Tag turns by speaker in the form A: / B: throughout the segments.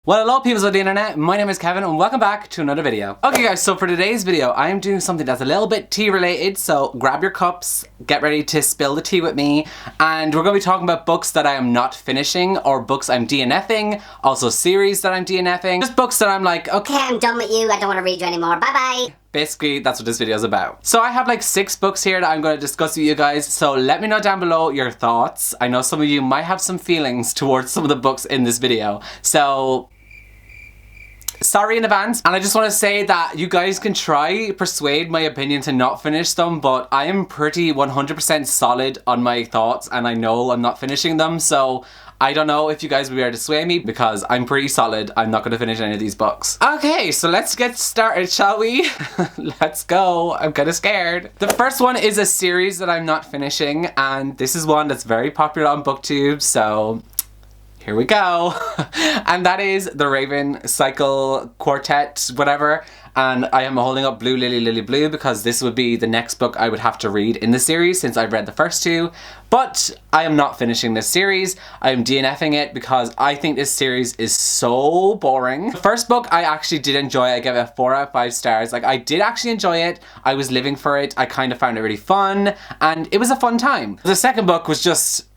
A: Well, hello peoples of the internet, my name is Kevin and welcome back to another video. Okay guys, so for today's video, I am doing something that's a little bit tea related, so grab your cups, get ready to spill the tea with me, and we're going to be talking about books that I am not finishing, or books I'm DNFing, also series that I'm DNFing, just books that I'm like, okay,
B: I'm done with you, I don't want to read you anymore, bye bye.
A: Basically, that's what this video is about. So I have like 6 books here that I'm going to discuss with you guys, so let me know down below your thoughts. I know some of you might have some feelings towards some of the books in this video, so sorry in advance. And I just want to say that you guys can try persuade my opinion to not finish them, but I am pretty 100% solid on my thoughts and I know I'm not finishing them, so I don't know if you guys will be able to sway me because I'm pretty solid. I'm not going to finish any of these books. Okay, so let's get started, shall we? Let's go. I'm kind of scared. The first one is a series that I'm not finishing, and this is one that's very popular on BookTube, so here we go. And that is the Raven Cycle Quartet, whatever. And I am holding up Blue Lily Lily Blue because this would be the next book I would have to read in the series since I've read the first 2. But I am not finishing this series. I am DNFing it because I think this series is so boring. The first book I actually did enjoy. I gave it a 4 out of 5 stars. Like, I did actually enjoy it. I was living for it. I kind of found it really fun and it was a fun time. The second book was just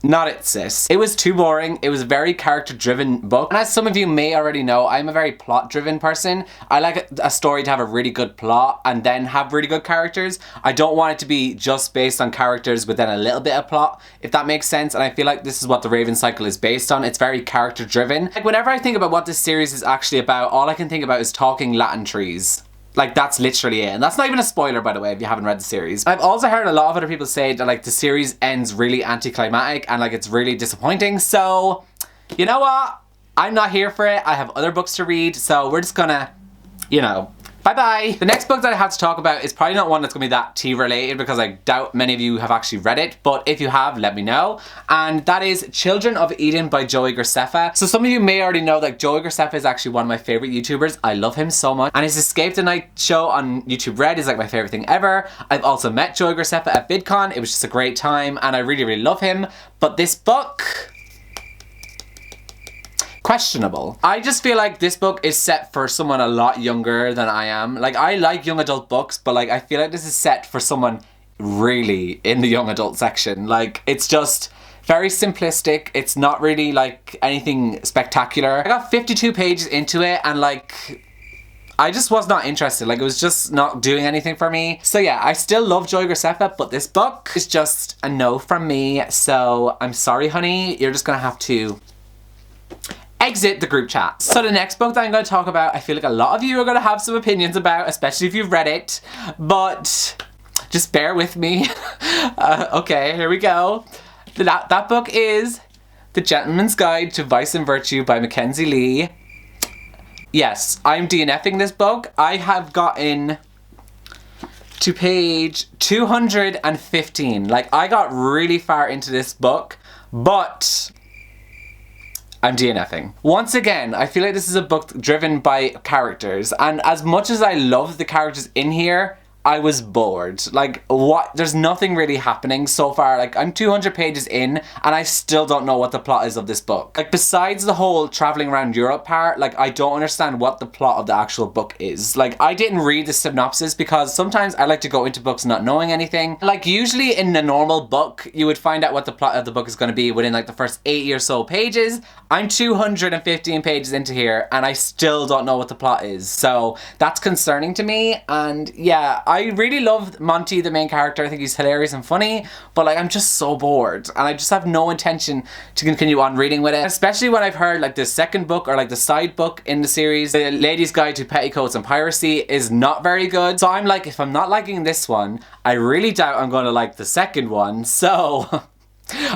A: not it, sis. It was too boring. It was a very character-driven book. And as some of you may already know, I'm a very plot-driven person. I like a story to have a really good plot and then have really good characters. I don't want it to be just based on characters with then a little bit of plot, if that makes sense. And I feel like this is what the Raven Cycle is based on. It's very character-driven. Like, whenever I think about what this series is actually about, all I can think about is talking Latin trees. Like, that's literally it. And that's not even a spoiler, by the way, if you haven't read the series. I've also heard a lot of other people say that, like, the series ends really anticlimactic and, like, it's really disappointing. So, you know what? I'm not here for it. I have other books to read, so we're just gonna, you know, bye-bye. The next book that I have to talk about is probably not one that's gonna be that tea related because I doubt many of you have actually read it, but if you have, let me know. And that is Children of Eden by Joey Graceffa. So some of you may already know that Joey Graceffa is actually one of my favorite YouTubers. I love him so much. And his Escape the Night show on YouTube Red is like my favorite thing ever. I've also met Joey Graceffa at VidCon. It was just a great time and I really, really love him. But this book, questionable. I just feel like this book is set for someone a lot younger than I am. Like, I like young adult books, but like I feel like this is set for someone really in the young adult section. Like, it's just very simplistic. It's not really like anything spectacular. I got 52 pages into it and like I just was not interested. Like, it was just not doing anything for me. So yeah, I still love Joey Graceffa, but this book is just a no from me. So I'm sorry, honey. You're just gonna have to exit the group chat. So the next book that I'm going to talk about, I feel like a lot of you are going to have some opinions about, especially if you've read it, but just bear with me. Okay, here we go. That book is The Gentleman's Guide to Vice and Virtue by Mackenzie Lee. Yes, I'm DNFing this book. I have gotten to page 215. Like, I got really far into this book, but I'm DNFing. Once again, I feel like this is a book driven by characters, and as much as I love the characters in here, I was bored. Like, what? There's nothing really happening so far. Like, I'm 200 pages in and I still don't know what the plot is of this book. Like, besides the whole traveling around Europe part, like, I don't understand what the plot of the actual book is. Like, I didn't read the synopsis because sometimes I like to go into books not knowing anything. Like, usually in a normal book, you would find out what the plot of the book is going to be within like the first 80 or so pages. I'm 215 pages into here and I still don't know what the plot is. So that's concerning to me. And yeah, I really love Monty, the main character. I think he's hilarious and funny, but like, I'm just so bored and I just have no intention to continue on reading with it, especially when I've heard like the second book or like the side book in the series, The Lady's Guide to Petticoats and Piracy, is not very good. So I'm like, if I'm not liking this one, I really doubt I'm going to like the second one. So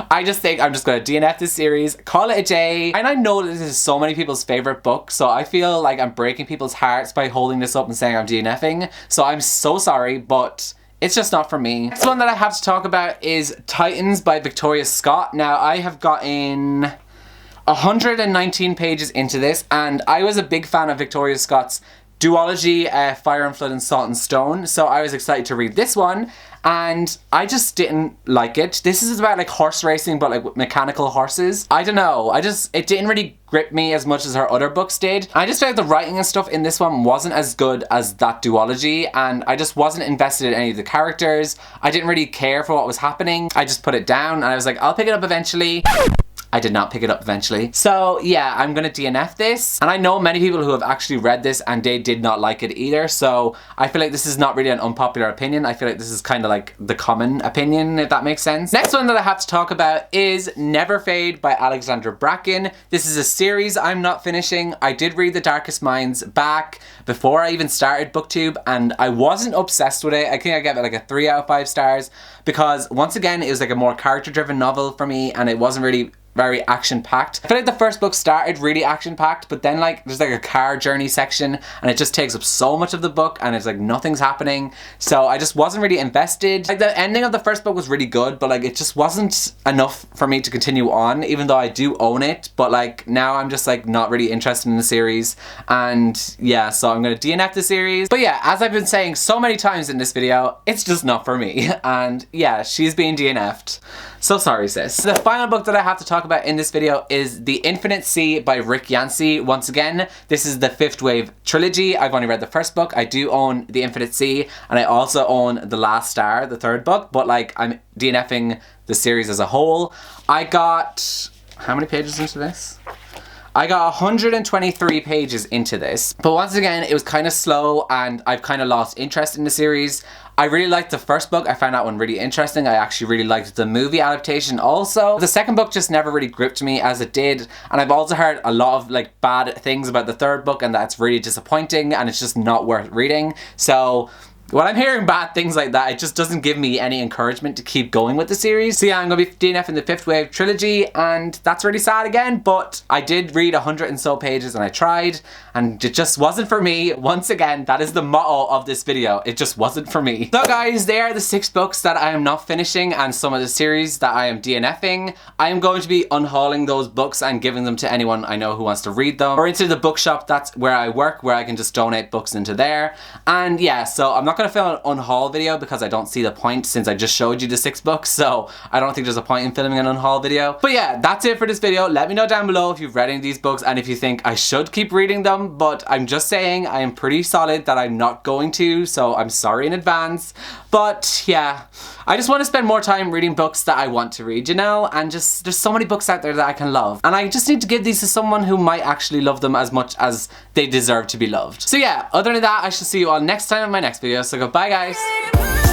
A: I just think I'm just going to DNF this series, call it a day. And I know that this is so many people's favorite book, so I feel like I'm breaking people's hearts by holding this up and saying I'm DNFing. So I'm so sorry, but it's just not for me. Next one that I have to talk about is Titans by Victoria Scott. Now, I have gotten 119 pages into this, and I was a big fan of Victoria Scott's duology, Fire and Flood and Salt and Stone. So I was excited to read this one. And I just didn't like it. This is about like horse racing, but like with mechanical horses. I don't know. It didn't really grip me as much as her other books did. I just feel like the writing and stuff in this one wasn't as good as that duology. And I just wasn't invested in any of the characters. I didn't really care for what was happening. I just put it down and I was like, I'll pick it up eventually. I did not pick it up eventually. So yeah, I'm gonna DNF this. And I know many people who have actually read this and they did not like it either. So I feel like this is not really an unpopular opinion. I feel like this is kind of like the common opinion, if that makes sense. Next one that I have to talk about is Never Fade by Alexandra Bracken. This is a series I'm not finishing. I did read The Darkest Minds back before I even started BookTube and I wasn't obsessed with it. I think I gave it like a 3 out of 5 stars because once again, it was like a more character driven novel for me and it wasn't really very action-packed. I feel like the first book started really action-packed, but then like there's like a car journey section and it just takes up so much of the book and it's like nothing's happening. So I just wasn't really invested. Like the ending of the first book was really good, but like it just wasn't enough for me to continue on, even though I do own it. But like now I'm just like not really interested in the series. And yeah, so I'm gonna DNF the series. But yeah, as I've been saying so many times in this video, it's just not for me. And yeah, she's being DNF'd. So sorry, sis. The final book that I have to talk about in this video is The Infinite Sea by Rick Yancey. Once again, this is the Fifth Wave trilogy. I've only read the first book. I do own The Infinite Sea, and I also own The Last Star, the third book, but like I'm DNFing the series as a whole. I got, how many pages into this? I got 123 pages into this, but once again, it was kind of slow and I've kind of lost interest in the series. I really liked the first book. I found that one really interesting. I actually really liked the movie adaptation also. The second book just never really gripped me as it did. And I've also heard a lot of like bad things about the third book and that's really disappointing and it's just not worth reading. So when I'm hearing bad things like that, it just doesn't give me any encouragement to keep going with the series. So yeah, I'm going to be DNFing the Fifth Wave trilogy and that's really sad again, but I did read 100 and so pages and I tried and it just wasn't for me. Once again, that is the motto of this video. It just wasn't for me. So guys, they are the 6 books that I am not finishing and some of the series that I am DNFing. I am going to be unhauling those books and giving them to anyone I know who wants to read them or into the bookshop that's where I work, where I can just donate books into there. And yeah, so I'm not going to film an unhaul video because I don't see the point since I just showed you the 6 books, so I don't think there's a point in filming an unhaul video. But yeah, that's it for this video. Let me know down below if you've read any of these books and if you think I should keep reading them, but I'm just saying I am pretty solid that I'm not going to, so I'm sorry in advance. But yeah, I just want to spend more time reading books that I want to read, you know, and just there's so many books out there that I can love and I just need to give these to someone who might actually love them as much as they deserve to be loved. So yeah, other than that, I shall see you all next time in my next video, so goodbye guys.